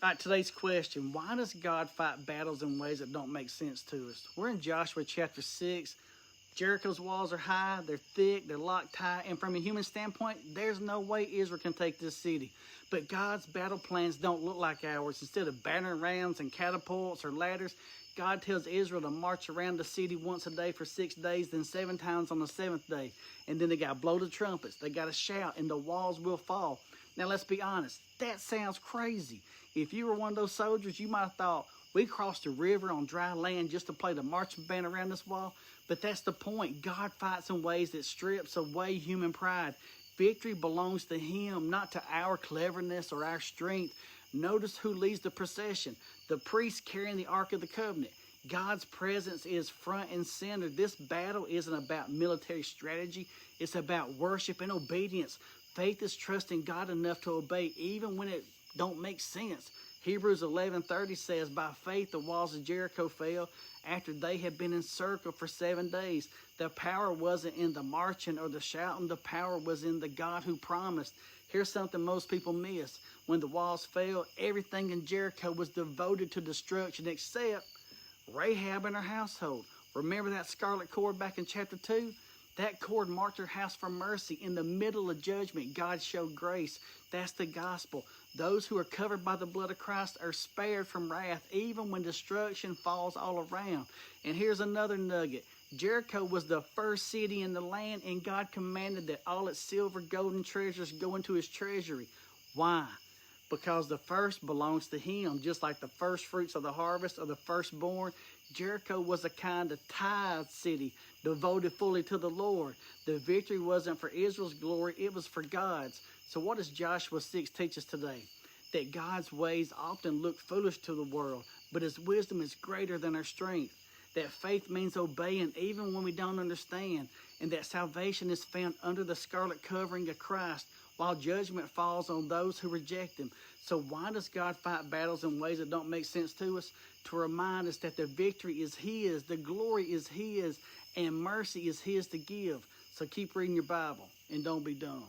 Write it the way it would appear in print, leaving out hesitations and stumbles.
All right, today's question, why does God fight battles in ways that don't make sense to us? We're in Joshua chapter 6. Jericho's walls are high, they're thick, they're locked tight, and from a human standpoint, there's no way Israel can take this city. But God's battle plans don't look like ours. Instead of battering rams and catapults or ladders, God tells Israel to march around the city once a day for 6 days, then 7 times on the 7th day. And then they got to blow the trumpets, they got to shout, and the walls will fall. Now let's be honest, that sounds crazy. If you were one of those soldiers, you might have thought, we crossed a river on dry land just to play the marching band around this wall. But that's the point. God fights in ways that strips away human pride. Victory belongs to Him, not to our cleverness or our strength. Notice who leads the procession. The priest carrying the Ark of the Covenant. God's presence is front and center. This battle isn't about military strategy. It's about worship and obedience. Faith is trusting God enough to obey even when it don't make sense. Hebrews 11:30 says, by faith the walls of Jericho fell after they had been encircled for 7 days. The power wasn't in the marching or the shouting. The power was in the God who promised. Here's something most people miss. When the walls fell, everything in Jericho was devoted to destruction except Rahab and her household. Remember that scarlet cord back in chapter 2? That cord marked her house for mercy. In the middle of judgment, God showed grace. That's the gospel. Those who are covered by the blood of Christ are spared from wrath, even when destruction falls all around. And here's another nugget. Jericho was the first city in the land, and God commanded that all its silver, gold, and treasures go into His treasury. Why? Because the first belongs to Him, just like the first fruits of the harvest or the firstborn. Jericho was a kind of tithe city, devoted fully to the Lord. The victory wasn't for Israel's glory, it was for God's. So what does Joshua 6 teach us today? That God's ways often look foolish to the world, but His wisdom is greater than our strength. That faith means obeying even when we don't understand, and that salvation is found under the scarlet covering of Christ, while judgment falls on those who reject Him. So why does God fight battles in ways that don't make sense to us? To remind us that the victory is His, the glory is His, and mercy is His to give. So keep reading your Bible and don't be dumb.